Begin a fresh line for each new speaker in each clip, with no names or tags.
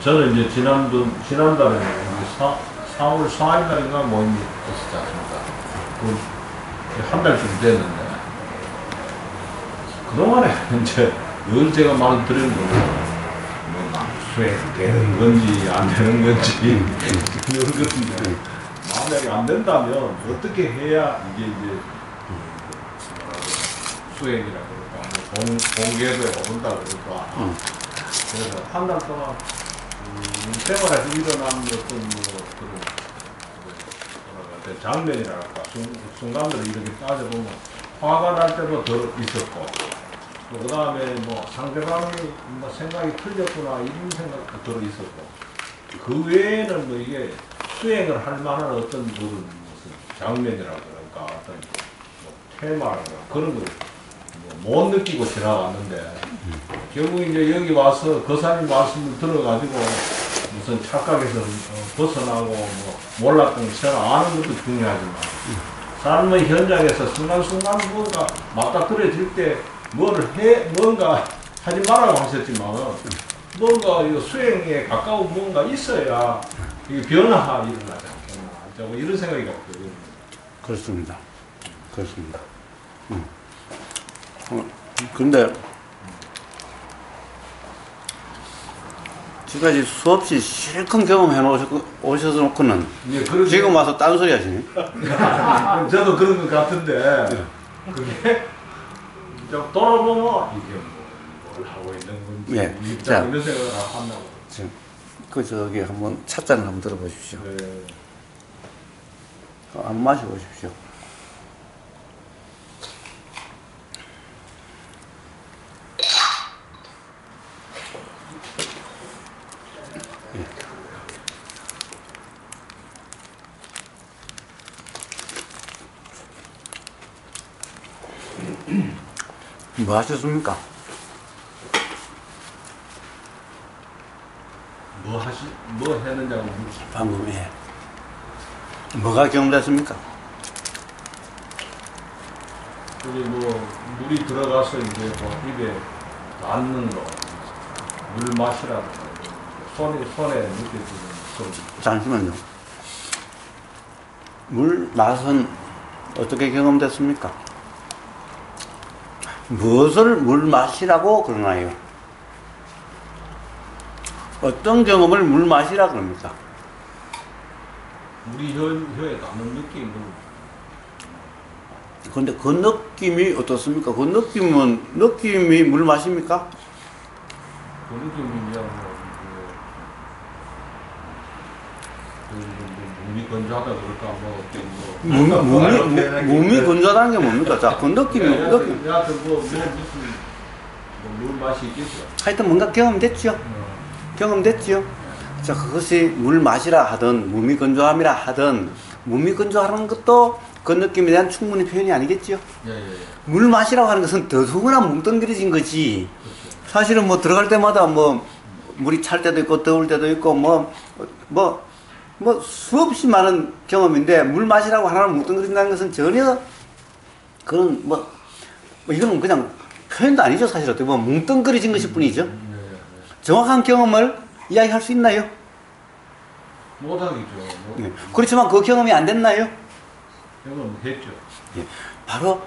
저는 이제 지난달에 4월 4일날인가 모임이 있었지 않습니까? 한 달쯤 됐는데, 그동안에 이제 늘 제가 말씀드리는 거는, 수행되는 건지, 안 되는 건지, 이런 건데, 만약에 안 된다면, 어떻게 해야 이게 이제, 수행이라고 그럴까, 공개도에 오른다고 그럴까. 그래서 한 달 동안, 생활에서 일어난 어떤 그런 장면이랄까, 순간들을 이렇게 따져보면 화가 날 때도 더 있었고, 그 다음에 뭐 상대방이 뭐 생각이 틀렸구나 이런 생각도 더 있었고, 그 외에는 뭐 이게 수행을 할 만한 어떤 무슨 장면이랄까, 어떤 뭐 테마랄까 그런 걸 못 느끼고 지나갔는데, 결국 이제 여기 와서 거사님 말씀을 들어가지고 무슨 착각에서 벗어나고 뭐 몰랐던 것을 아는 것도 중요하지만, 삶의 현장에서 순간순간 뭔가 맞닥뜨려질 때 뭔가 하지 말라고 하셨지만, 뭔가 이거 수행에 가까운 뭔가 있어야 이게 변화가 일어나지 않겠나. 뭐 이런 생각이 들어요.
그렇습니다. 그렇습니다. 근데 지금까지 수없이 실컷 경험해 오셔서 놓고는 지금 와서 딴소리 하시네.
저도 그런 것 같은데, 그게 좀 돌아보면 이게 뭘 하고 있는 건지,
예.
이런 생각을 한다고.
저기 한번 찻잔을 한번 들어보십시오.
네.
한번 마셔보십시오. 뭐 하셨습니까?
뭐 했느냐고 묻지.
방금, 예. 뭐가 경험됐습니까?
여기 뭐, 물이 들어가서 이제 뭐 입에 닿는 거, 물 맛이라든가, 손에 느껴지는 소리.
잠시만요. 물 맛은 어떻게 경험됐습니까? 무엇을 물 맛이라고 그러나요? 어떤 경험을 물 맛이라 그럽니까?
우리 혀에 닿는 느낌은.
그런데 그 느낌이 어떻습니까? 그 느낌이 물 맛입니까?
그 느낌이 그냥 몸이 건조하다 그럴까,
몸이 건조하다는 게 뭡니까? 자, 그 느낌이,
여하튼 무슨 물 맛이 있겠죠.
하여튼 뭔가 경험됐죠? 경험됐죠? 자, 그것이 물 맛이라 하든, 몸이 건조함이라 하든, 몸이 건조하는 것도 그 느낌에 대한 충분히 표현이 아니겠죠?
예.
물 맛이라고 하는 것은 더더구나 뭉뚱그려진 거지.
그렇죠.
사실은 뭐 들어갈 때마다 뭐 물이 찰 때도 있고 더울 때도 있고 뭐 수없이 많은 경험인데 물 맛이라고 하나를 뭉뚱그린다는 것은 전혀 그런 뭐 이거는 그냥 표현도 아니죠. 사실 어떻게 보면 뭉뚱그려진 것일 뿐이죠. 정확한 경험을 이야기할 수 있나요?
못하겠죠.
네. 그렇지만 그 경험이 안 됐나요?
경험했죠.
예. 바로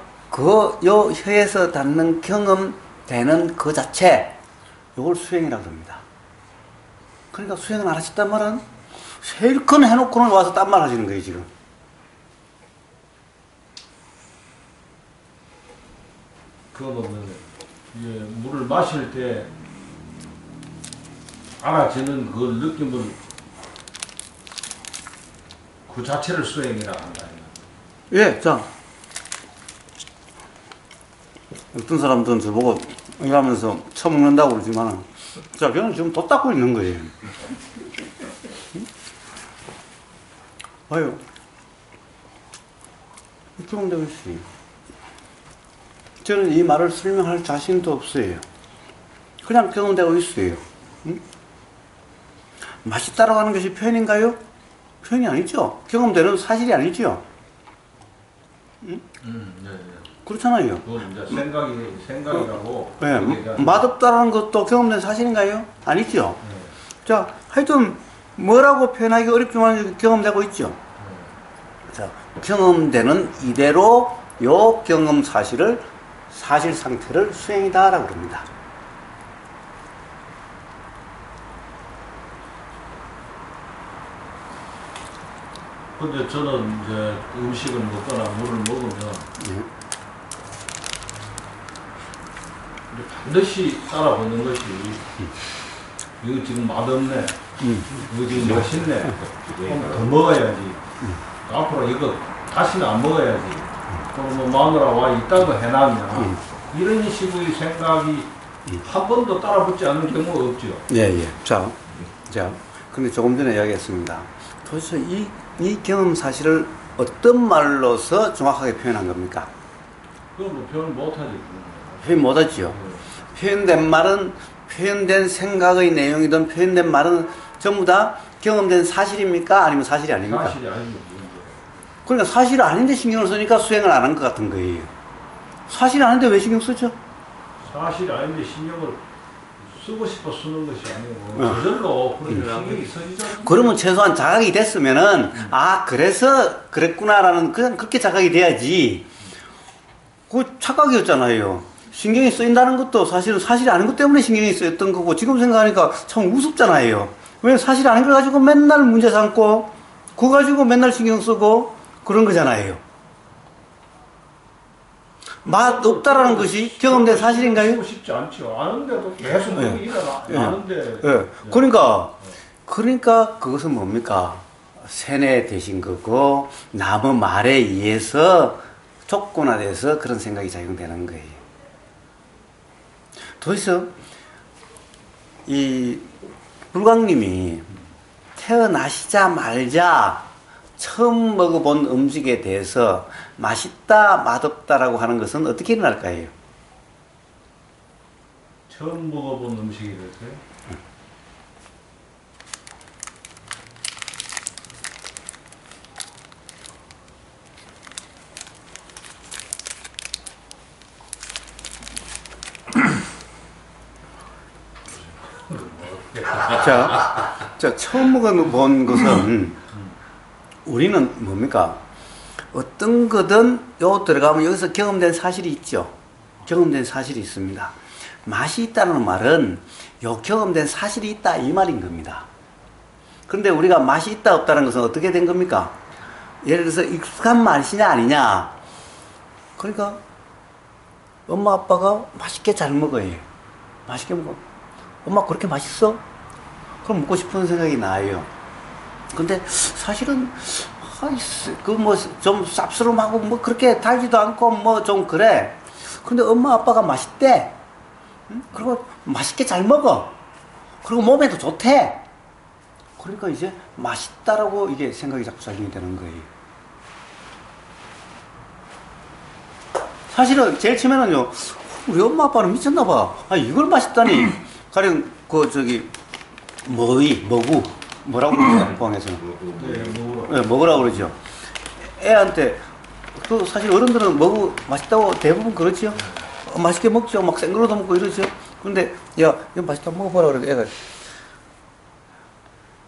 요 혀에서 닿는 경험되는 그 자체, 요걸 수행이라고 합니다. 그러니까 수행을 안 하셨단 말은 실컷 해놓고는 와서 딴 말 하시는 거예요, 지금.
그거는 물을 마실 때 알아지는 그 느낌을 그 자체를 수행이라고 한다.
예, 자. 어떤 사람들은 저보고 이러면서 처먹는다고 그러지만, 자, 저는 지금 도 닦고 있는 거예요. 아유, 경험되고 있어요. 저는 이 말을 설명할 자신도 없어요. 그냥 경험되고 있어요. 응? 맛있다라고 하는 것이 표현인가요? 표현이 아니죠. 경험되는 사실이 아니죠. 응?
네.
그렇잖아요.
그건 이제 생각이라고.
네. 맛없다라는 것도 경험된 사실인가요? 아니죠. 자, 하여튼 뭐라고 표현하기 어렵지만 경험되고 있죠. 자, 경험되는 이대로 요 경험 사실을 사실 상태를 수행이다라고 그럽니다.
근데 저는 이제 음식을 먹거나 물을 먹으면 반드시 따라붙는 것이 이거 지금 맛없네, 이거 지금 맛있네, 더 먹어야지, 앞으로 이거 다시는 안 먹어야지, 뭐 마누라 와 이따가 해놨냐, 이런 식의 생각이 한 번도 따라붙지 않는 경우가 없죠.
예. 자, 근데 조금 전에 이야기했습니다. 도대체 이 경험 사실을 어떤 말로서 정확하게 표현한 겁니까?
그건 뭐 표현 못하지.
표현 못하지요. 표현된 말은, 표현된 생각의 내용이든 표현된 말은 전부 다 경험된 사실입니까? 아니면 사실이 아닙니까?
사실이 아니죠.
그러니까 사실이 아닌데 신경을 쓰니까 수행을 안 한 것 같은 거예요. 사실이 아닌데 왜 신경 쓰죠?
사실이 아닌데 신경을 쓰고 싶어 쓰는 것이 아니고 저절로 그렇게 신경이 써지죠.
그러면 최소한 자각이 됐으면은 아 그래서 그랬구나라는 그냥 그렇게 자각이 돼야지. 그 착각이었잖아요. 신경이 쓰인다는 것도 사실은 사실이 아닌 것 때문에 신경이 쓰였던 거고 지금 생각하니까 참 우습잖아요. 왜 사실이 아닌 걸 가지고 맨날 문제 삼고 그거 가지고 맨날 신경 쓰고 그런 거잖아요. 맛 없다라는 것이 경험된 사실인가요?
쓰고 싶지 않죠. 아는데도 계속
예.
일어나.
예.
아는데.
예. 그러니까 그것은 뭡니까? 세뇌되신 거고 남의 말에 의해서 조건화돼서 그런 생각이 작용되는 거예요. 도대체 이 불광님이 태어나시자마자 처음 먹어본 음식에 대해서 맛있다, 맛없다라고 하는 것은 어떻게 일어날까요?
처음 먹어본 음식이 됐어요?
자, 처음 먹어본 것은 우리는 뭡니까? 어떤 거든 요 들어가면 여기서 경험된 사실이 있죠. 경험된 사실이 있습니다. 맛이 있다는 말은 요 경험된 사실이 있다 이 말인 겁니다. 그런데 우리가 맛이 있다 없다는 것은 어떻게 된 겁니까? 예를 들어서 익숙한 맛이냐 아니냐. 그러니까 엄마 아빠가 맛있게 잘 먹어요. 맛있게 먹어. 엄마 그렇게 맛있어? 그럼 먹고 싶은 생각이 나요. 근데 사실은 그 뭐 좀 쌉스름하고 뭐 그렇게 달지도 않고 뭐 좀 그래. 근데 엄마 아빠가 맛있대. 그리고 맛있게 잘 먹어. 그리고 몸에도 좋대. 그러니까 이제 맛있다라고 이게 생각이 자꾸 작용이 되는 거예요. 사실은 제일 처음에는요, 우리 엄마 아빠는 미쳤나 봐. 아 이걸 맛있다니. 가령 머구 뭐라고 그러죠? 포항에서는 먹으라고 그러죠. 애한테 또 사실 어른들은 머구 맛있다고 대부분 그러죠. 맛있게 먹죠. 막 생거로도 먹고 이러죠. 근데 야 이거 맛있다 먹어보라 그래. 애가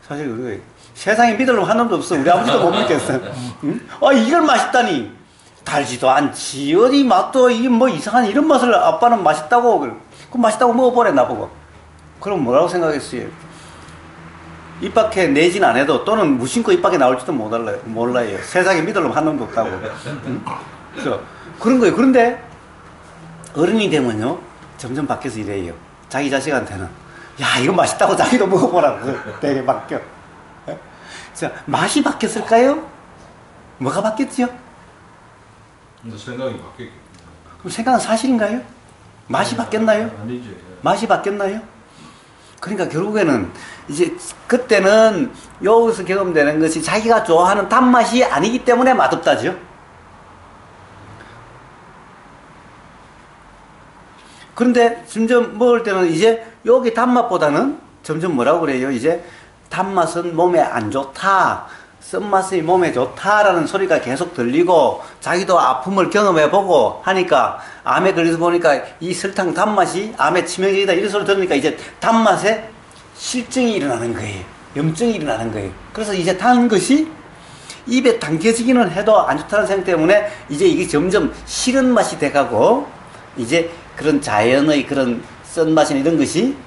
사실 우리가 세상에 믿을 놈 한 놈도 없어. 우리 아버지도 못 믿겠어. 응? 아 이걸 맛있다니. 달지도 않지. 어디 맛도 이게 뭐 이상한 이런 맛을 아빠는 맛있다고 그럼 맛있다고 먹어보래 나보고. 그럼 뭐라고 생각했어요? 입 밖에 내진 안 해도 또는 무심코 입 밖에 나올지도 몰라요. 세상에 믿을 놈 한 놈도 없다고. 응? 그런 거예요. 그런데 어른이 되면요 점점 바뀌어서 이래요. 자기 자식한테는 야 이거 맛있다고 자기도 먹어보라고 되게 바뀌어. 자 맛이 바뀌었을까요? 뭐가 바뀌었죠?
생각이 바뀌었겠죠.
그럼 생각은 사실인가요? 맛이 바뀌었나요?
아니죠.
맛이 바뀌었나요? 그러니까 결국에는 이제 그때는 여기서 경험되는 것이 자기가 좋아하는 단맛이 아니기 때문에 맛없다죠. 그런데 점점 먹을 때는 이제 여기 단맛보다는 점점 뭐라고 그래요? 이제 단맛은 몸에 안 좋다. 쓴맛이 몸에 좋다라는 소리가 계속 들리고 자기도 아픔을 경험해보고 하니까 암에 걸려서 보니까 이 설탕 단맛이 암에 치명적이다 이런 소리 들으니까 이제 단맛에 실증이 일어나는 거예요. 염증이 일어나는 거예요. 그래서 이제 단 것이 입에 당겨지기는 해도 안 좋다는 생각 때문에 이제 이게 점점 싫은 맛이 돼가고 이제 그런 자연의 그런 쓴맛이나 이런 것이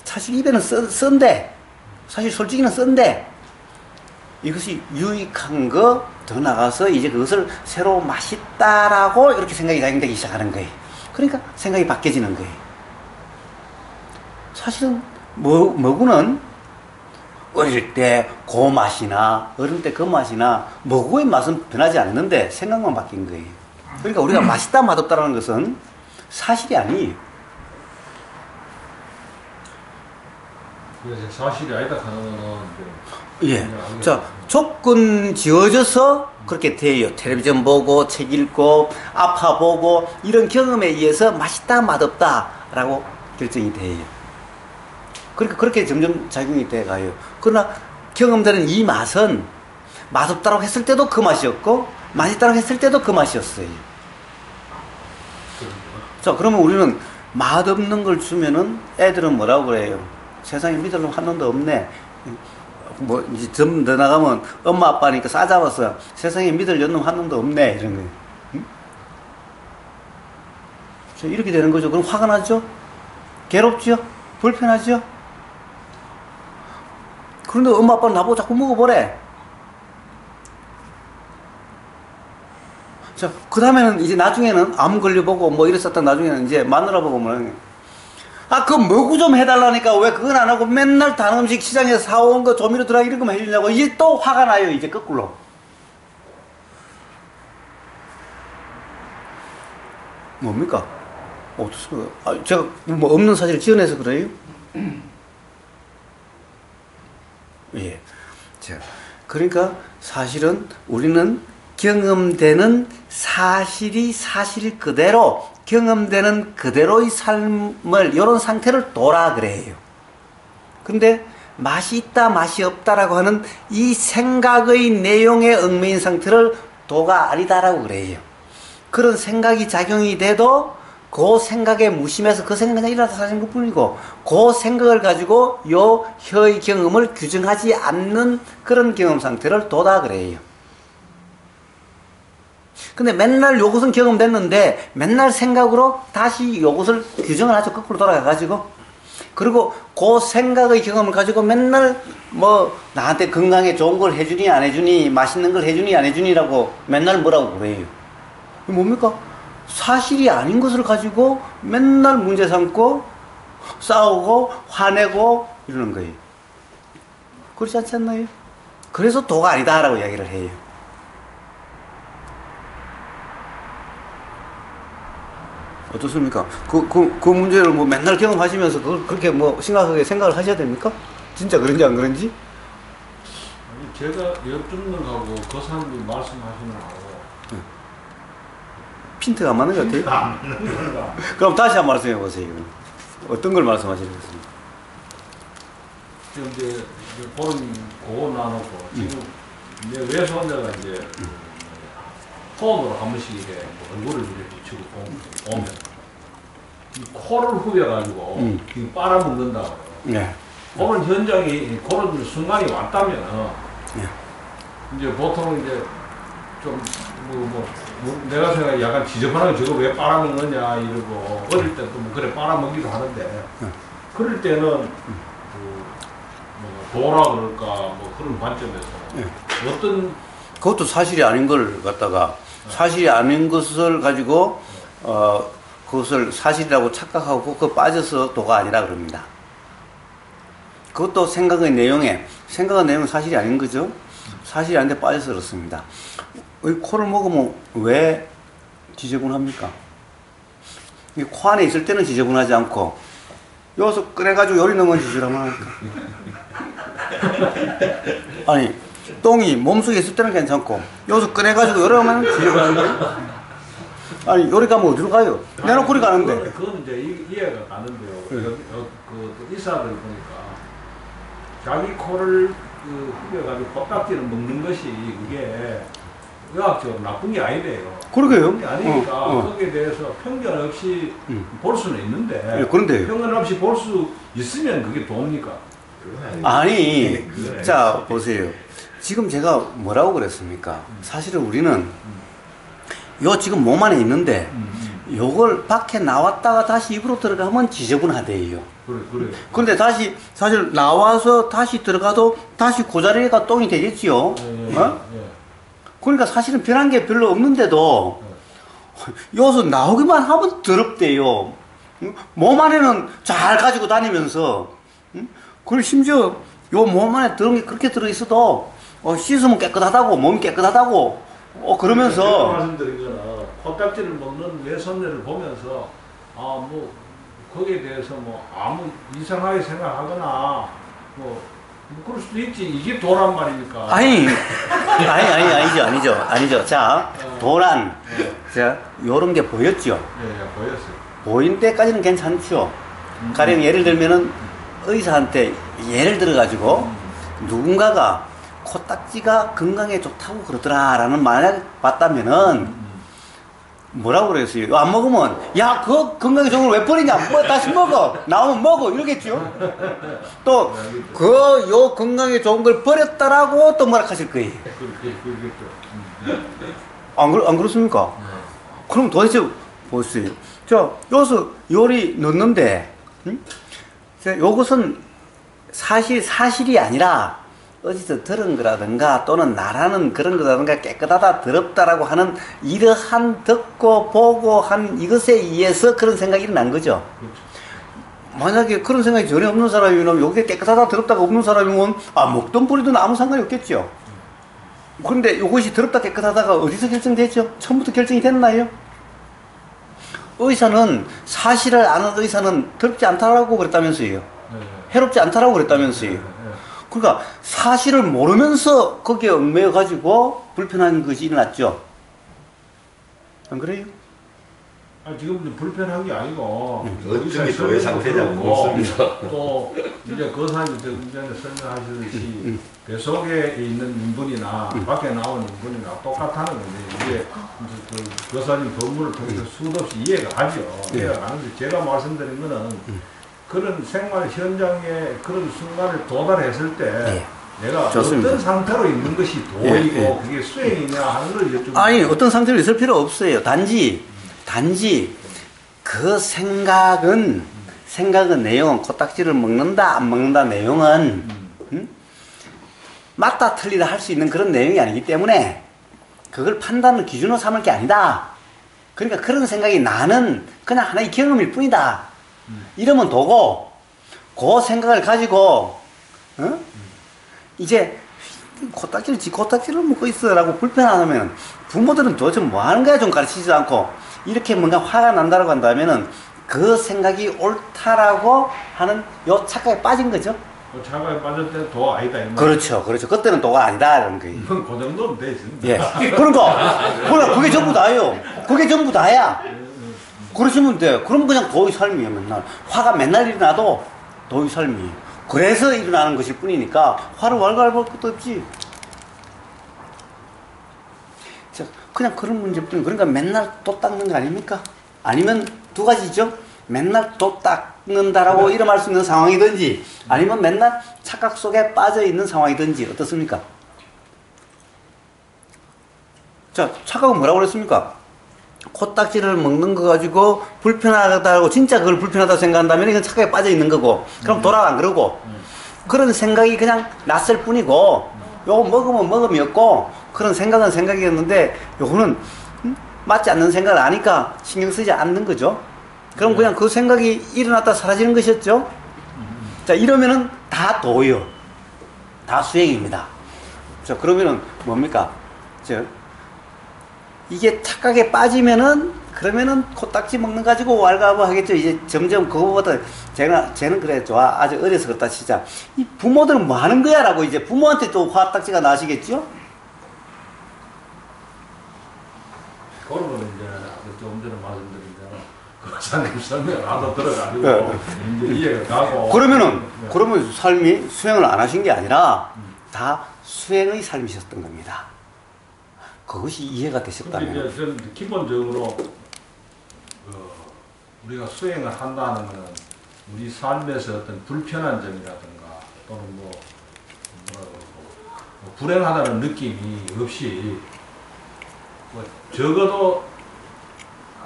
사실 입에는 쓴데 사실 솔직히는 쓴데 이것이 유익한 거 더 나가서 이제 그것을 새로 맛있다라고 이렇게 생각이 작용되기 시작하는 거예요. 그러니까 생각이 바뀌어지는 거예요. 사실은 먹고는 어릴 때 그 맛이나 어릴 때 그 맛이나 먹고의 맛은 변하지 않는데 생각만 바뀐 거예요. 그러니까 우리가 맛있다 맛없다라는 것은 사실이 아니에요.
그래서 사실이 아니다 하는 거는
예. 자, 조건 지어져서 그렇게 돼요. 텔레비전 보고, 책 읽고, 아파 보고, 이런 경험에 의해서 맛있다, 맛없다라고 결정이 돼요. 그러니까 그렇게 점점 작용이 돼 가요. 그러나 경험되는 이 맛은 맛없다고 했을 때도 그 맛이었고, 맛있다고 했을 때도 그 맛이었어요. 자, 그러면 우리는 맛없는 걸 주면은 애들은 뭐라고 그래요? 세상에 믿을 놈 한 놈도 없네. 뭐 이제 좀 더 나가면 엄마 아빠니까 싸잡아서 세상에 믿을 놈 한 놈도 없네 이런 거예요. 응? 이렇게 되는 거죠. 그럼 화가 나죠? 괴롭죠? 불편하죠? 그런데 엄마 아빠는 나보고 자꾸 먹어보래. 자, 그 다음에는 이제 나중에는 암 걸려보고 뭐 이랬었다 나중에는 이제 마누라 보고 뭐라는 그 뭐고 좀 해달라니까 왜 그건 안 하고 맨날 단 음식 시장에서 사온 거 조미료 들어가 이런 거만 해주냐고 이제 또 화가 나요. 이제 거꾸로. 뭡니까? 어떻습니까? 제가 뭐 없는 사실을 지어내서 그래요? 예. 자, 그러니까 사실은 우리는 경험되는 사실이 사실 그대로 경험되는 그대로의 삶을 이런 상태를 도라 그래요. 근데 맛이 있다 맛이 없다라고 하는 이 생각의 내용에 얽매인 상태를 도가 아니다라고 그래요. 그런 생각이 작용이 돼도 그 생각에 무심해서 그 생각이 그냥 일어나서 사는 것뿐이고 그 생각을 가지고 요 혀의 경험을 규정하지 않는 그런 경험 상태를 도다 그래요. 근데 맨날 요것은 경험됐는데 맨날 생각으로 다시 요것을 규정을 하죠. 거꾸로 돌아가가지고. 그리고 그 생각의 경험을 가지고 맨날 뭐 나한테 건강에 좋은 걸 해주니 안 해주니 맛있는 걸 해주니 안 해주니라고 맨날 뭐라고 그래요. 이게 뭡니까? 사실이 아닌 것을 가지고 맨날 문제 삼고 싸우고 화내고 이러는 거예요. 그렇지 않지 않나요? 그래서 도가 아니다라고 이야기를 해요. 어떻습니까? 그 문제를 뭐 맨날 경험하시면서 그걸 그렇게 뭐 심각하게 생각을 하셔야 됩니까? 진짜 그런지 안 그런지?
아니, 제가 여쭙는 거하고 그 사람들이 말씀하시는 거하고
핀트가 안 맞는 것 같아요.
안 맞는 건가?
그럼 다시 한번 말씀해 보세요. 어떤 걸 말씀하시겠습니까?
지금 이제 보는 그거 나누고 지금 이제 외손자가 이제 폰으로 한 번씩 이렇게 얼굴을 이렇게 비추고 오면 이 코를 후벼가지고 빨아먹는다고.
네.
그런 현장이 그런 순간이 왔다면
네.
이제 보통 이제 좀 내가 생각에 약간 지저분하게 저거 왜 빨아먹느냐 이러고 어릴 때도 뭐 그래 빨아먹기도 하는데 그럴 때는 도라 그럴까 뭐 그런 관점에서 어떤
그것도 사실이 아닌 걸 갖다가 사실이 아닌 것을 가지고 그것을 사실이라고 착각하고 그거 빠져서 도가 아니라 그럽니다. 그것도 생각의 내용은 사실이 아닌 거죠. 사실이 아닌데 빠져서 그렇습니다. 코를 먹으면 왜 지저분합니까? 코 안에 있을 때는 지저분하지 않고 여기서 꺼내가지고 요리 넣으면 지저분하니까. 아니 똥이 몸속에 있을 때는 괜찮고 여기서 꺼내가지고 요리 넣으면 지저분한 거예요? 아니 요리 가면 어디로 가요? 내놓고 그리 가는데.
그건 이제 이해가 가는데요. 그 의사들 보니까 자기 코를 후벼가지고 껍딱지를 먹는 것이 그게 의학적으로 나쁜 게 아니래요.
그러게요.
나쁜 게 아니니까
어.
거기에 대해서 편견 없이 볼 수는 있는데
예, 그런데
편견 없이 볼 수 있으면 그게 도입니까?
아니,
그래.
자 보세요. 지금 제가 뭐라고 그랬습니까? 사실은 우리는 요 지금 몸 안에 있는데 요걸 밖에 나왔다가 다시 입으로 들어가면 지저분하대요.
그래.
근데 다시 사실 나와서 다시 들어가도 다시 그 자리가 똥이 되겠지요. 어? 그러니까 사실은 변한 게 별로 없는데도 여기서 나오기만 하면 더럽대요. 몸 안에는 잘 가지고 다니면서 그리고 심지어 요 몸 안에 더러운 게 그렇게 들어있어도 씻으면 깨끗하다고 몸이 깨끗하다고
제가
그러면서
말씀드린 거는 코딱지를 먹는 외손녀를 보면서 뭐 거기에 대해서 뭐 아무 이상하게 생각하거나 뭐 그럴 수도 있지. 이게 도란 말입니까?
아니죠. 자, 도란. 자, 요런 게 보였죠.
예, 보였어요.
보인 때까지는 괜찮죠. 가령 예를 들면은 의사한테 예를 들어가지고 누군가가 코딱지가 건강에 좋다고 그러더라라는 말을 봤다면은 뭐라고 그랬어요? 안 먹으면 야 그거 건강에 좋은 걸 왜 버리냐? 뭐 다시 먹어. 나오면 먹어. 이러겠죠. 또 그 요 건강에 좋은 걸 버렸다라고 또 뭐라 하실 거예요.
그렇겠죠.
안 그렇습니까? 그럼 도대체 보세요. 자, 여기서 요리 넣는데 자, 요것은 사실이 아니라 어디서 들은 거라든가 또는 나라는 그런 거라든가 깨끗하다 더럽다라고 하는 이러한 듣고 보고 한 이것에 의해서 그런 생각이 일어난 거죠. 만약에 그런 생각이 전혀 없는 사람이면 여기에 깨끗하다 더럽다가 없는 사람이면 먹든 버리든 아무 상관이 없겠죠. 그런데 이것이 더럽다 깨끗하다가 어디서 결정됐죠? 처음부터 결정이 됐나요? 의사는 사실을 아는 의사는 더럽지 않다라고 그랬다면서요. 해롭지 않다라고 그랬다면서요. 그러니까 사실을 모르면서 거기에 얽매여 가지고 불편한 것이 일어났죠. 안 그래요?
지금 불편한 게 아니고
어쩐지 도의 상태냐고
또 이제 거사님 전에 설명하셨듯이 뱃속에 있는 인분이나 밖에 나온 인분이나 똑같다는 건데 이게 그 거사님 본문을 통해서 수도 없이 이해가 가죠. 이해가 가는데 제가 말씀드린 거는 그런 생활 현장에 그런 순간을 도달했을 때 내가
좋습니다.
어떤 상태로 있는 것이 도이고 그게 수행이냐 하는 걸 여쭤보는
아니 어떤 상태로 있을 필요 없어요. 단지 그 생각은 내용은 코딱지를 먹는다 안 먹는다 내용은 맞다 틀리다 할 수 있는 그런 내용이 아니기 때문에 그걸 판단을 기준으로 삼을 게 아니다. 그러니까 그런 생각이 나는 그냥 하나의 경험일 뿐이다. 이러면 도고 그 생각을 가지고 이제 코딱지를 먹고 있어라고 불편하면 부모들은 도대체 뭐 하는 거야 좀 가르치지도 않고 이렇게 뭔가 화가 난다고 한다면은 그 생각이 옳다라고 하는 요 착각에 빠진 거죠.
자가에 빠질 때는 도 아니다 이 말.
그렇죠. 그때는 도가 아니다 이런 거예요.
이건 그 정도는 돼 있습니다.
예. 그러니까 그게 전부 다예요. 그게 전부 다야. 그러시면 돼. 그럼 그냥 도의 삶이에요. 맨날 화가 맨날 일어나도 도의 삶이에요. 그래서 일어나는 것일 뿐이니까 화를 왈가왈 볼 것도 없지. 자, 그냥 그런 문제뿐이에요. 그러니까 맨날 도 닦는 거 아닙니까? 아니면 두 가지죠. 맨날 도 닦는다라고 이름할 수 있는 상황이든지 아니면 맨날 착각 속에 빠져 있는 상황이든지 어떻습니까? 자, 착각은 뭐라고 그랬습니까? 코딱지를 먹는 거 가지고 불편하다고 진짜 그걸 불편하다고 생각한다면 이건 착각에 빠져 있는 거고 그럼 돌아가 안 그러고 그런 생각이 그냥 났을 뿐이고 요거 먹으면 먹음이었고 그런 생각은 생각이었는데 요거는 맞지 않는 생각을 아니까 신경 쓰지 않는 거죠. 그럼 그냥 그 생각이 일어났다 사라지는 것이었죠. 자, 이러면은 다 도요. 다 수행입니다. 자, 그러면은 뭡니까? 이게 착각에 빠지면은 그러면은 코딱지 먹는 가지고 왈가왈부 하겠죠. 이제 점점 그거보다 쟤는 그래 좋아 아주 어려서 그렇다 치자. 이 부모들은 뭐 하는 거야라고 이제 부모한테 또 화딱지가 나시겠죠.
그러면 이제 좀 전에 말씀드린 대로 거사님 설명을 하도 들어가지고 이제 이해가 가고
그러면 삶이 수행을 안 하신 게 아니라 다 수행의 삶이셨던 겁니다. 그것이 이해가
근데
되셨다면.
이제 저는 기본적으로 우리가 수행을 한다는 것은 우리 삶에서 어떤 불편한 점이라든가 또는 뭐 불행하다는 느낌이 없이 뭐 적어도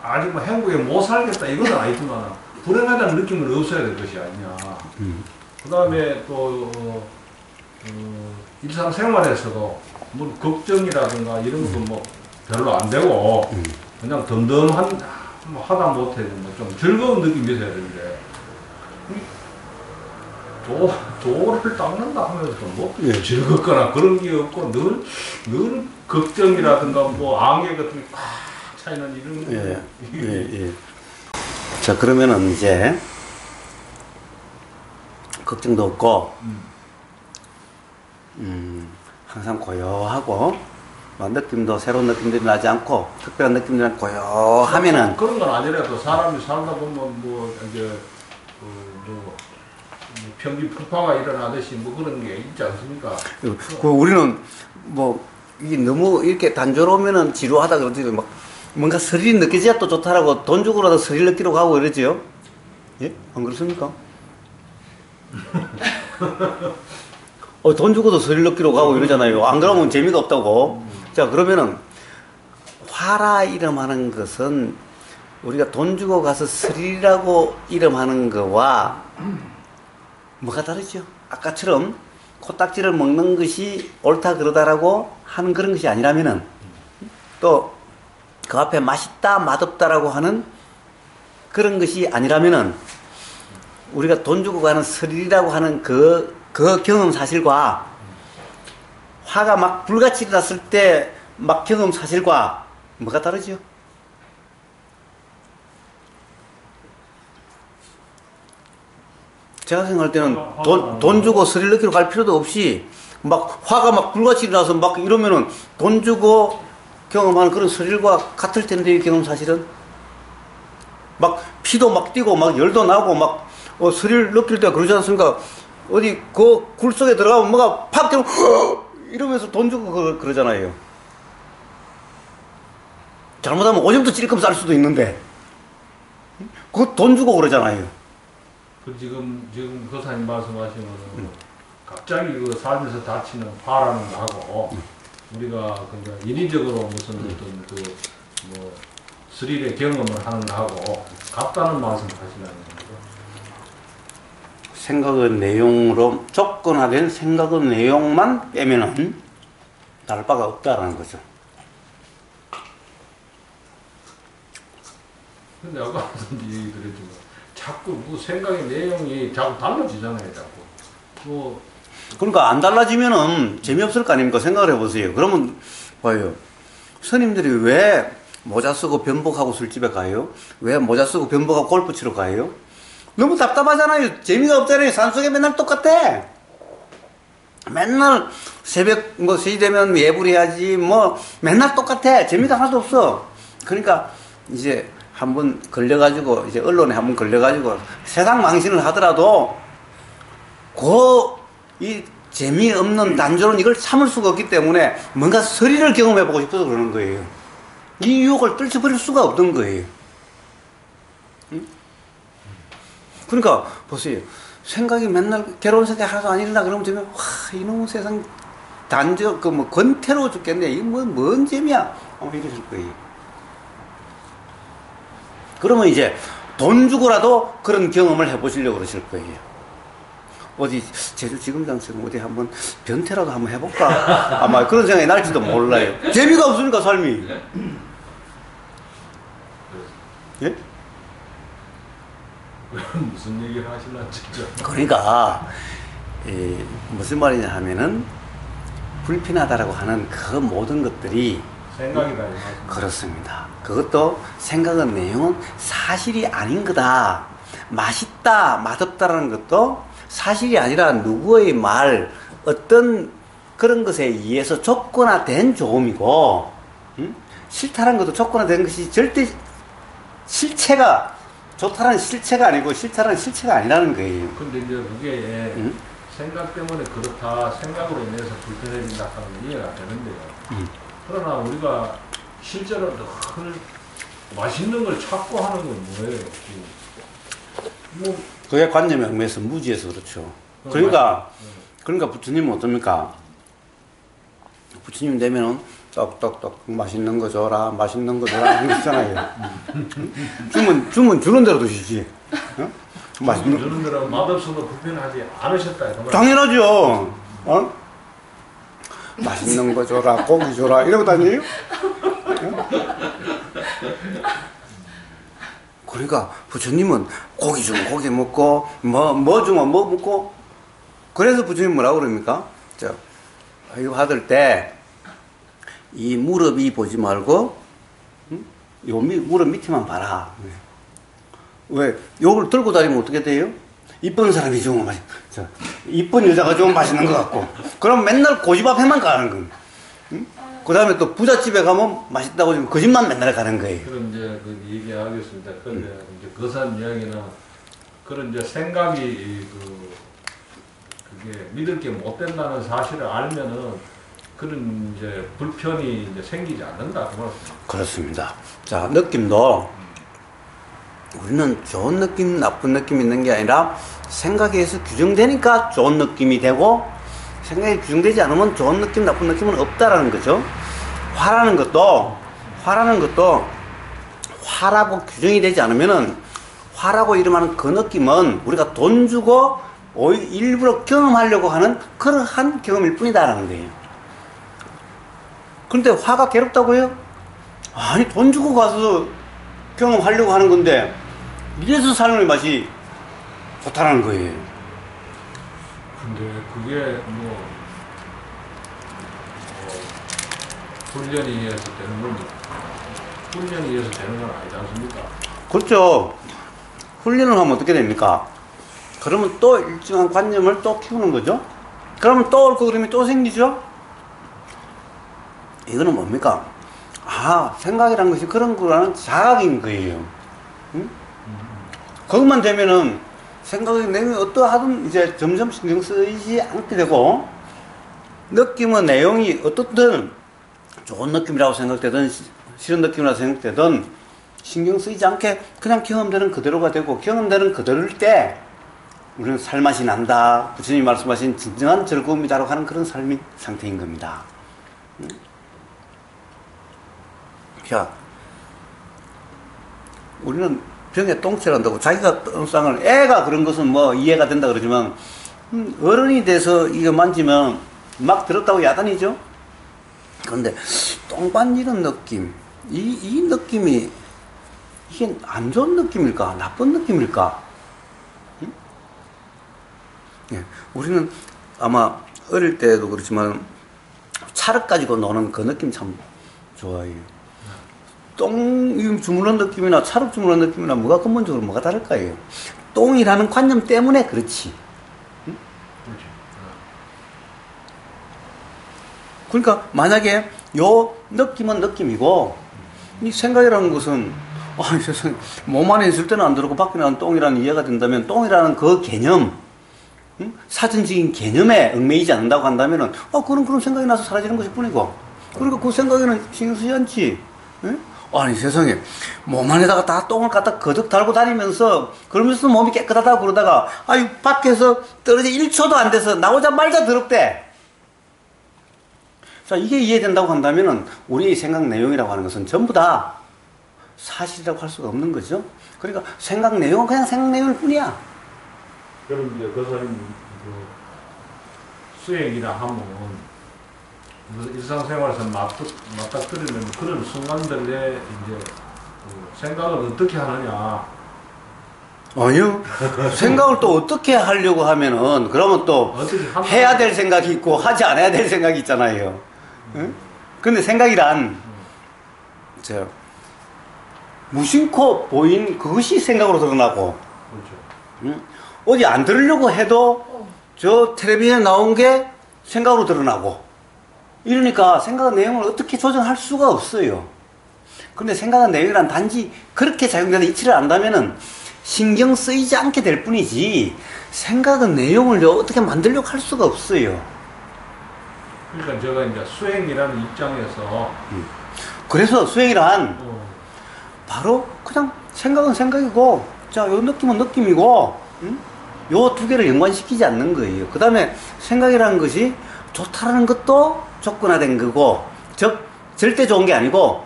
아직 뭐 행복에 못 살겠다 이건 아니지만 불행하다는 느낌은 없어야 될 것이 아니냐. 그 다음에 또 일상생활에서도 뭐 걱정이라든가 이런 것도 뭐 별로 안 되고 그냥 덤덤한 뭐 하다 못해 뭐좀 즐거운 느낌이 있어야 되는데 도를 닦는다 하면서 뭐
예.
즐겁거나 그런 게 없고 늘 걱정이라든가 뭐 안개 같은 게 꽉 차이는 이런
예, 예, 예. 자, 그러면은 이제, 걱정도 없고, 항상 고요하고, 뭐 느낌도, 새로운 느낌들이 나지 않고, 특별한 느낌들이 고요하면은,
그런 건 아니라도 사람이 살다 보면 뭐 이제 평균 폭파가 일어나듯이 뭐 그런 게 있지 않습니까?
우리는 뭐, 이게 너무 이렇게 단조로우면은 지루하다 그러지, 막, 뭔가 스릴이 느껴져야 또 좋다라고 돈 주고라도 스릴 느끼러 가고 이러지요? 예? 안 그렇습니까? 돈 주고도 스릴 느끼러 가고 이러잖아요. 안 그러면 재미가 없다고. 자, 그러면은, 화라 이름하는 것은 우리가 돈 주고 가서 스릴이라고 이름하는 거와 뭐가 다르죠? 아까처럼 코딱지를 먹는 것이 옳다 그러다라고 하는 그런 것이 아니라면은 또 그 앞에 맛있다 맛없다라고 하는 그런 것이 아니라면은 우리가 돈 주고 가는 스릴이라고 하는 그 경험 사실과 화가 막 불같이 일어났을 때 막 경험 사실과 뭐가 다르죠? 제가 생각할 때는 돈 주고 스릴 느끼러 갈 필요도 없이 막 화가 막 불같이 일어나서 막 이러면은 돈 주고 경험하는 그런 스릴과 같을 텐데 이 경험 사실은 막 피도 막 뛰고 막 열도 나고 막 스릴 느낄 때 그러지 않습니까? 어디 그 굴 속에 들어가면 뭐가 팍 뛰면 이러면서 돈 주고 그러잖아요. 잘못하면 오줌도 찔끔 쌀 수도 있는데 그거 돈 주고 그러잖아요.
그 지금 거사님 말씀하시면은 갑자기 그 삶에서 다치는 화라는 거하고 우리가 그냥 인위적으로 무슨 어떤 뭐 스릴의 경험을 하는 거하고 같다는 말씀 하시나요?
생각의 내용으로 조건화된 생각의 내용만 빼면은 다를 바가 없다라는 거죠.
근데 아까 얘기 드렸지만 자꾸 그 생각의 내용이 자꾸 달라지잖아요, 자꾸. 뭐
그러니까 안 달라지면은 재미없을 거 아닙니까? 생각을 해보세요. 그러면 봐요. 스님들이 왜 모자 쓰고 변복하고 술집에 가요? 왜 모자 쓰고 변복하고 골프 치러 가요? 너무 답답하잖아요. 재미가 없잖아요. 산속에 맨날 똑같아. 맨날 새벽 뭐 3시 되면 예불해야지 뭐 맨날 똑같아. 재미가 하나도 없어. 그러니까 이제 한번 걸려가지고 이제 언론에 한번 걸려가지고 세상 망신을 하더라도 이 재미없는 단조로운 이걸 참을 수가 없기 때문에 뭔가 스릴을 경험해보고 싶어서 그러는 거예요. 이 유혹을 떨쳐버릴 수가 없던 거예요. 응? 그러니까 보세요. 생각이 맨날 괴로운 생각이 하나도 안 일어나 그러면 되면 와 이놈의 세상 뭐 권태로워 죽겠네. 이게 뭔 재미야? 이러실 거예요. 그러면 이제 돈 주고라도 그런 경험을 해보시려고 그러실 거예요. 어디 제주지검장처럼 어디 한번 변태라도 한번 해볼까? 아마 그런 생각이 날지도 몰라요. 재미가 없으니까 삶이. 예?
무슨 얘기를 하시나 진짜.
그러니까 무슨 말이냐 하면은 불편하다라고 하는 그 모든 것들이
생각이다.
그렇습니다. 그것도 생각의 내용은 사실이 아닌 거다. 맛있다, 맛없다라는 것도 사실이 아니라 누구의 말, 어떤 그런 것에 의해서 조건화된 조음이고, 싫다는 것도 조건화된 것이 절대 실체가, 좋다는 실체가 아니고 싫다는 실체가 아니라는 거예요.
근데 이제 그게 생각 때문에 그렇다, 생각으로 인해서 불편해진다 하는 이해가 되는데요. 그러나 우리가 실제로 늘 맛있는 걸 찾고 하는 건 뭐예요? 뭐
그게 관념이 얽매여서 무지해서 그렇죠. 그러니까 부처님은 어떻습니까? 부처님 되면은 떡떡떡 맛있는 거 줘라, 맛있는 거 줘라 그러잖아요. 주면 주는 대로 드시지. 어? 맛있는
주는 대로 맛없어도 불편하지 않으셨다. 그 말.
당연하죠. 어? 맛있는 거 줘라, 고기 줘라 이러고 다니요? 어? 그러니까 부처님은 고기 주면 고기 먹고 뭐 주면 뭐 먹고 그래서 부처님 뭐라고 그럽니까? 이거 받을 때 이 무릎이 보지 말고 요 무릎 밑에만 봐라. 왜? 요걸 들고 다니면 어떻게 돼요? 이쁜 사람이 좋으면 이쁜 여자가 좀 맛있는 것 같고 그럼 맨날 고집 앞에만 가는 거예요. 그 다음에 또 부잣집에 가면 맛있다고 지금 그 집만 맨날 가는 거예요.
그런 이제 그 얘기하겠습니다. 그런데 이제 거산 이야기는 그런 이제 생각이 그게 믿을 게 못 된다는 사실을 알면은 그런 이제 불편이 이제 생기지 않는다 그 말씀.
그렇습니다. 자, 느낌도 우리는 좋은 느낌, 나쁜 느낌 있는 게 아니라 생각에 의해서 규정되니까 좋은 느낌이 되고 생각이 규정되지 않으면 좋은 느낌, 나쁜 느낌은 없다라는 거죠. 화라는 것도 화라고 규정이 되지 않으면은 화라고 이름하는 그 느낌은 우리가 돈 주고 일부러 경험하려고 하는 그러한 경험일 뿐이다라는 거예요. 그런데 화가 괴롭다고요? 아니 돈 주고 가서 경험하려고 하는 건데 이래서 삶의 맛이 좋다는 거예요.
근데 그게 훈련에 의해서 되는 겁니다. 훈련에 의해서 되는 건 아니지 않습니까?
그렇죠. 훈련을 하면 어떻게 됩니까? 그러면 또 일정한 관념을 또 키우는 거죠. 그러면 또 올 거 그러면 또 생기죠. 이거는 뭡니까? 생각이라는 것이 그런 거라는 자각인 거예요. 응? 그것만 되면은 생각의 내용이 어떠하든 이제 점점 신경 쓰이지 않게 되고 느낌의 내용이 어떻든 좋은 느낌이라고 생각되든 싫은 느낌이라고 생각되든 신경 쓰이지 않게 그냥 경험되는 그대로가 되고 경험되는 그대로일 때 우리는 살맛이 난다. 부처님이 말씀하신 진정한 즐거움이다라고 하는 그런 삶의 상태인 겁니다. 자, 우리는 병에 똥칠한다고 자기가 똥쌍을 애가 그런 것은 뭐 이해가 된다 그러지만 어른이 돼서 이거 만지면 막 들었다고 야단이죠. 그런데 똥 만지는 느낌 이 느낌이 이게 안 좋은 느낌일까 나쁜 느낌일까? 응? 예, 우리는 아마 어릴 때도 그렇지만 찰흙 가지고 노는 그 느낌 참 좋아해요. 똥 주무르는 느낌이나 찰흙 주무르는 느낌이나 뭐가 근본적으로 뭐가 다를까요? 똥이라는 관념 때문에 그렇지. 응? 그러니까 만약에 요 느낌은 느낌이고 이 생각이라는 것은 세상에 몸 안에 있을 때는 안 들어오고 밖에 나는 똥이라는 이해가 된다면 똥이라는 그 개념 사전적인 개념에 얽매이지 않는다고 한다면은 그런 생각이 나서 사라지는 것일 뿐이고 그러니까 그 생각에는 신경 쓰지 않지. 응? 아니 세상에 몸 안에다가 다 똥을 갖다 거득 달고 다니면서 그러면서 몸이 깨끗하다고 그러다가 밖에서 떨어져 1초도 안 돼서 나오자마자 더럽대. 자, 이게 이해된다고 한다면은 우리의 생각 내용이라고 하는 것은 전부 다 사실이라고 할 수가 없는 거죠. 그러니까 생각 내용은 그냥 생각 내용일 뿐이야.
그럼 이제 그 사람이 수행이나 하면 일상생활에서 맞닥뜨리는 그런 순간들에 이제 생각을 어떻게 하느냐.
아니요. 생각을 또 어떻게 하려고 하면은 그러면 또 해야 될 생각이 있고 하지 않아야 될 생각이 있잖아요. 응? 근데 생각이란 무심코 보인 그것이 생각으로 드러나고
그렇죠.
응? 어디 안 들으려고 해도 저 텔레비전에 나온 게 생각으로 드러나고 이러니까 생각의 내용을 어떻게 조정할 수가 없어요. 그런데 생각의 내용이란 단지 그렇게 작용되는 이치를 안다면은 신경 쓰이지 않게 될 뿐이지 생각의 내용을 어떻게 만들려고 할 수가 없어요.
그러니까 제가 이제 수행이라는 입장에서
그래서 수행이란 바로 그냥 생각은 생각이고, 자, 요 느낌은 느낌이고, 요 두 개를 연관시키지 않는 거예요. 그 다음에 생각이라는 것이 좋다라는 것도 조건화된 거고, 절대 좋은 게 아니고,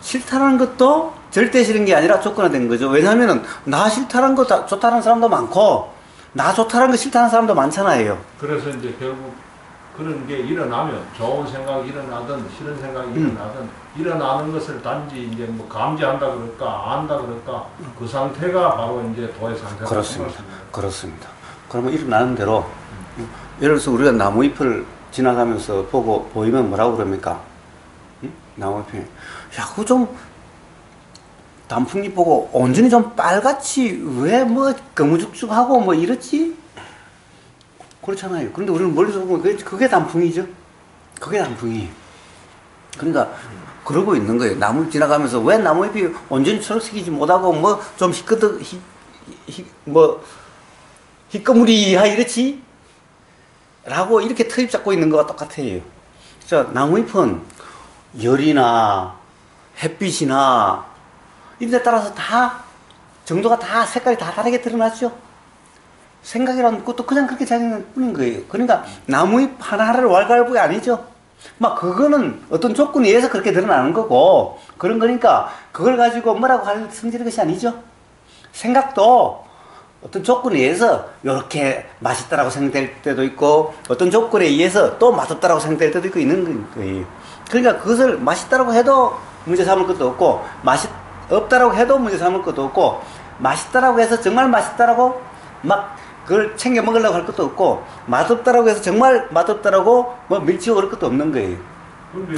싫다라는 것도 절대 싫은 게 아니라 조건화된 거죠. 왜냐하면은, 나 싫다라는 거 좋다는 사람도 많고, 나 좋다라는 거 싫다는 사람도 많잖아요.
그래서 이제 결국 그런 게 일어나면 좋은 생각이 일어나든 싫은 생각이 일어나는 것을 단지 이제 뭐 감지한다 그럴까 안다 그럴까 그 상태가 바로 이제 도의 상태가
그렇습니다. 그렇습니다. 그러면 일어나는 대로 예를 들어서 우리가 나무잎을 지나가면서 보이면 뭐라고 그럽니까? 나무잎이 야 그거 좀 단풍잎 보고 온전히 좀 빨갛지 왜 뭐 거무죽죽하고 뭐 이렇지? 그렇잖아요. 그런데 우리는 멀리서 보면 그게 단풍이죠. 그게 단풍이에요. 그러니까 그러고 있는 거예요. 나무 지나가면서 왜 나무잎이 온전히 초록색이지 못하고 뭐 좀 희꺼무리하 이렇지? 라고 이렇게 트입 잡고 있는 거와 똑같아요. 자, 나무잎은 열이나 햇빛이나 이런 데 따라서 다 정도가 다 색깔이 다 다르게 드러나죠. 생각이라는 것도 그냥 그렇게 자기는 뿐인 거예요. 그러니까 나무잎 하나하나를 왈가왈부가 아니죠. 막 그거는 어떤 조건에 의해서 그렇게 드러나는 거고 그런 거니까 그걸 가지고 뭐라고 할 성질의 것이 아니죠. 생각도 어떤 조건에 의해서 이렇게 맛있다라고 생각될 때도 있고 어떤 조건에 의해서 또 맛없다라고 생각될 때도 있고 있는 거예요. 그러니까 그것을 맛있다라고 해도 문제 삼을 것도 없고 없다라고 해도 문제 삼을 것도 없고 맛있다라고 해서 정말 맛있다라고 막 그걸 챙겨 먹으려고 할 것도 없고 맛없다라고 해서 정말 맛없다라고 뭐 밀치고 그럴 것도 없는 거예요.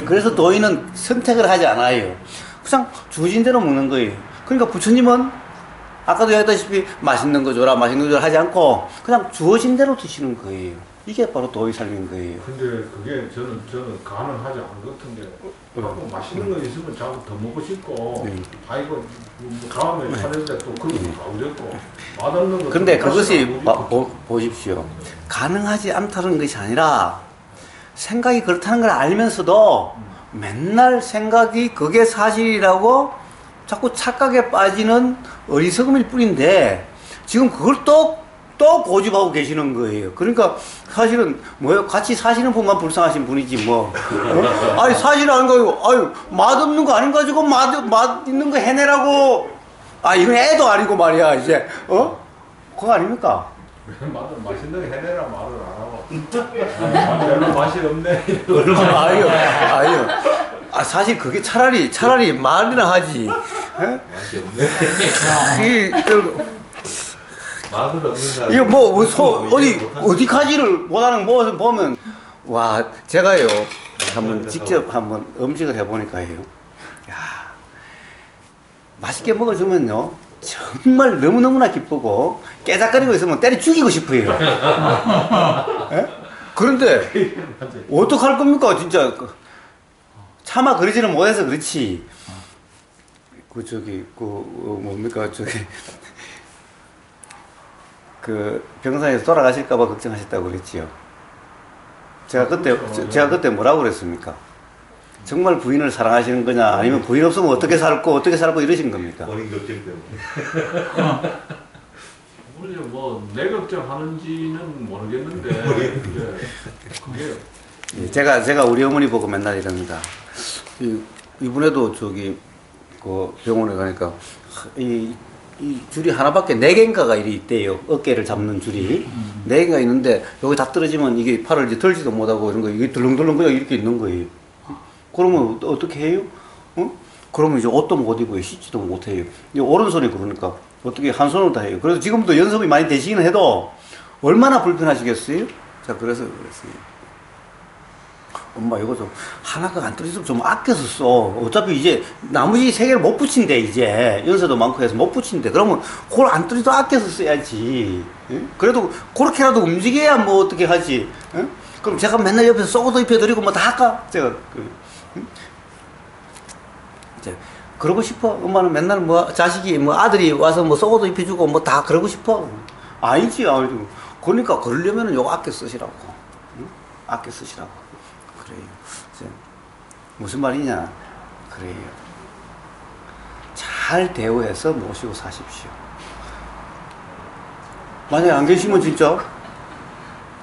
그래서 도인은 선택을 하지 않아요. 그냥 주어진 대로 먹는 거예요. 그러니까 부처님은 아까도 얘기했다시피 맛있는 거 줘라 맛있는 거 줘라 하지 않고 그냥 주어진 대로 드시는 거예요. 이게 바로 도의 삶인 거예요.
근데 그게 저는 가능하지 않은 것 같은 게 자꾸 맛있는 거 있으면 자꾸 더 먹고 싶고 아이고 뭐 다음에 차릴 때 또 그런 거 가고 싶고 맛없는 거
근데 그것이 보십시오. 가능하지 않다는 것이 아니라 생각이 그렇다는 걸 알면서도 맨날 생각이 그게 사실이라고 자꾸 착각에 빠지는 어리석음일 뿐인데 지금 그걸 또 고집하고 계시는 거예요. 그러니까 사실은 뭐예요? 같이 사시는 분만 불쌍하신 분이지 뭐. 아니 사실 아닌 거고, 아유 맛없는 거 아닌 거 가지고 맛 있는 거 해내라고. 아 이건 애도 아니고 말이야 이제 그거 아닙니까?
맛있는 거 해내라 말을 안 하고 별로 맛이 없네.
아니요. 아 사실 그게 차라리 말이나 하지.
맛이 없네. 맛을 없는 사람.
이거 어디 가지를 못하는 거 보면 와 제가요 한번 직접 한번 음식을 해보니까요. 야 맛있게 먹어주면요 정말 너무너무나 기쁘고 깨작거리고 있으면 때려 죽이고 싶어요. 그런데 어떡할 겁니까 진짜 차마 그러지는 못해서 그렇지. 그 병상에서 돌아가실까봐 걱정하셨다고 그랬지요. 제가 그때 뭐라고 그랬습니까? 정말 부인을 사랑하시는 거냐, 아니면 부인 없으면 어떻게 살고 이러신 겁니까?
본인 걱정 때문에.
우리 내 걱정하는지는 모르겠는데 그게
제가 우리 어머니 보고 맨날 이럽니다. 이분에도 그 병원에 가니까 이 줄이 하나밖에 4개인가가 있대요. 어깨를 잡는 줄이 4개가 있는데 여기 다 떨어지면 이게 팔을 이제 들지도 못하고 이런 거 이게 덜렁덜렁 그냥 이렇게 있는 거예요. 그러면 어떻게 해요? 그러면 이제 옷도 못 입어요. 씻지도 못해요. 오른손이 그러니까 어떻게 한 손으로 다 해요. 그래서 지금도 연습이 많이 되시긴 해도 얼마나 불편하시겠어요? 자 그래서 그랬어요. 엄마 이거 좀 하나가 안 떨어졌으면 좀 아껴서 써. 어차피 이제 나머지 3개를 못 붙인대 이제 연세도 많고 해서 못 붙인대. 그러면 그걸 안 떨어져도 아껴서 써야지. 응? 그래도 그렇게라도 움직여야 뭐 어떻게 하지. 응? 그럼 제가 맨날 옆에서 쏘고도 입혀드리고 뭐 다 할까? 제가 응? 이제 그러고 싶어. 엄마는 맨날 뭐 자식이 뭐 아들이 와서 뭐 쏘고도 입혀주고 뭐 다 그러고 싶어. 아니지. 그러니까 그러려면은 요거 아껴 쓰시라고. 응? 아껴 쓰시라고. 이제 무슨 말이냐 그래요. 잘 대우해서 모시고 사십시오. 만약에 안 계시면 진짜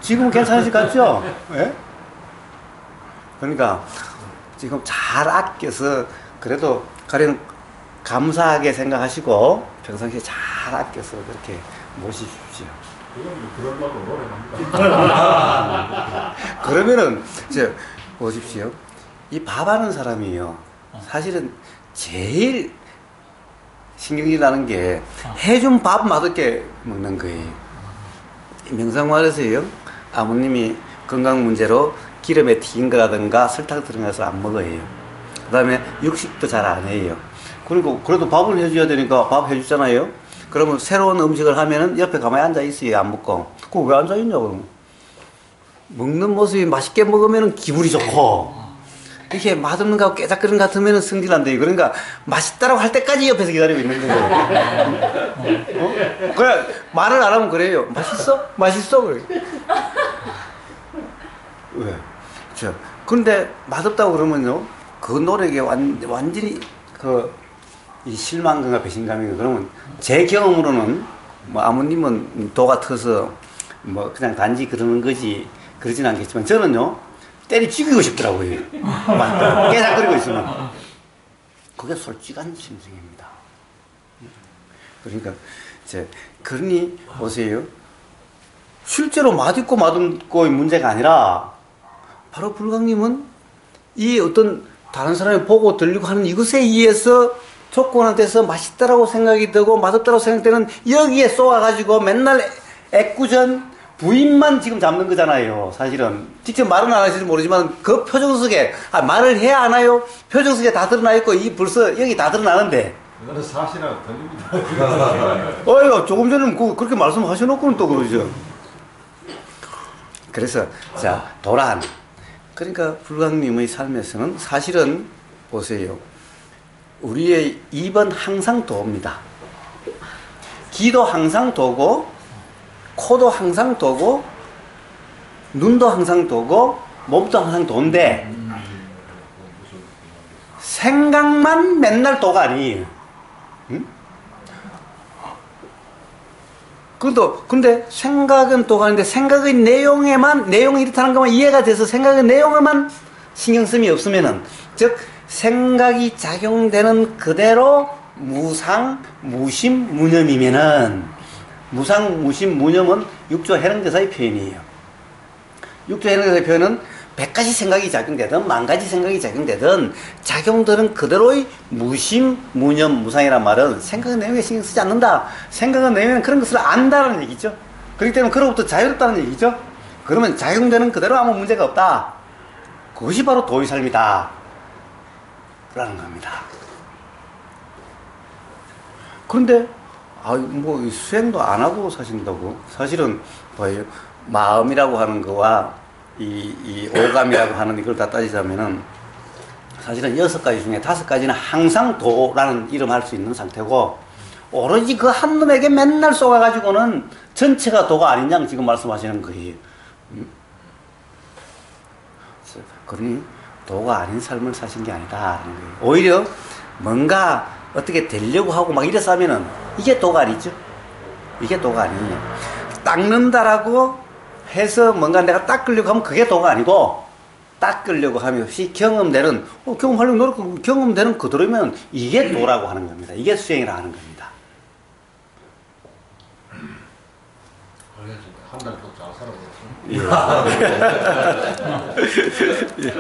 지금은 괜찮으실 것 같죠? 예? 그러니까 지금 잘 아껴서 그래도 가령 감사하게 생각하시고 평상시에 잘 아껴서 그렇게 모시십시오.
그건 뭐 그러려고 노력합니다.
그러면은 이제 보십시오. 이 밥하는 사람이요. 사실은 제일 신경이 나는 게 해준 밥 맛있게 먹는 거예요. 명상말에서요. 아버님이 건강 문제로 기름에 튀긴 거라든가 설탕 들어가서 안 먹어요. 그 다음에 육식도 잘 안 해요. 그리고 그래도 밥을 해줘야 되니까 밥 해주잖아요. 그러면 새로운 음식을 하면은 옆에 가만히 앉아 있어요. 안 먹고. 그거 왜 앉아 있냐고. 먹는 모습이 맛있게 먹으면 기분이 좋고, 이렇게 맛없는 거 깨작거리는 것 같으면 성질난대요. 그러니까 맛있다라고 할 때까지 옆에서 기다리고 있는 거예요. 그래, 말을 안 하면 그래요. 맛있어? 맛있어? 그래. 왜? 그런데 맛없다고 그러면요, 그 노력에 완전히 이 실망감과 배신감이, 그러면 제 경험으로는 뭐 아버님은 도가 터서 뭐 그냥 단지 그러는 거지 그러진 않겠지만 저는요 때리 죽이고 싶더라고요. 깨작거리고 있으면. 그게 솔직한 심정입니다. 그러니까 이제 그러니 보세요. 실제로 맛있고 맛없고의 문제가 아니라 바로 불광님은 이 어떤 다른 사람이 보고 들리고 하는 이것에 의해서 조건한테서 맛있다라고 생각이 되고 맛없다라고 생각되는 여기에 쏘아가지고 맨날 애꿎은 부인만 지금 잡는 거잖아요. 사실은 직접 말은 안 하실지 모르지만 그 표정 속에 말을 해야 하나요? 표정 속에 다 드러나 있고 이 벌써 여기 다 드러나는데.
이거는 사실하고 틀립니다.
어이구, 조금 전에 그렇게 말씀하셔놓고는 또 그러죠. 그래서 자, 도란. 그러니까 불광님의 삶에서는 사실은 보세요. 우리의 입은 항상 도입니다. 귀도 항상 도고, 코도 항상 도고, 눈도 항상 도고, 몸도 항상 도인데 생각만 맨날 도가 아니에요. 응? 근데 생각은 도가 아닌데 생각의 내용이 이렇다는 것만 이해가 돼서 생각의 내용에만 신경쓰이 없으면은, 즉 생각이 작용되는 그대로 무상, 무심, 무념이면은, 무상, 무심, 무념은 육조 해능대사의 표현이에요. 육조 해능대사의 표현은 100가지 생각이 작용되든 10,000가지 생각이 작용되든 작용되는 그대로의 무심, 무념, 무상이란 말은 생각의 내용에 신경 쓰지 않는다. 생각의 내용에는 그런 것을 안다는 얘기죠. 그렇기 때문에 그로부터 자유롭다는 얘기죠. 그러면 작용되는 그대로 아무 문제가 없다. 그것이 바로 도의 삶이다 라는 겁니다. 그런데 뭐 수행도 안 하고 사신다고? 사실은 뭐예요? 마음이라고 하는 거와 이 오감이라고 하는 이걸 다 따지자면은 사실은 6가지 중에 5가지는 항상 도라는 이름 할 수 있는 상태고, 오로지 그 한 놈에게 맨날 쏘아가지고는 전체가 도가 아닌 양 지금 말씀하시는 거예요. 그러니 도가 아닌 삶을 사신 게 아니다. 오히려 뭔가 어떻게 되려고 하고 막 이래서 하면은 이게 도가 아니죠. 이게 도가 아니에요. 닦는다라고 해서 뭔가 내가 닦으려고 하면 그게 도가 아니고, 닦으려고 하면 혹시 경험되는, 경험하려고 노력하고 경험되는 그대로면 이게 도라고 하는 겁니다. 이게 수행이라 하는 겁니다.
한 달 더 잘 살아보겠습니다.
예.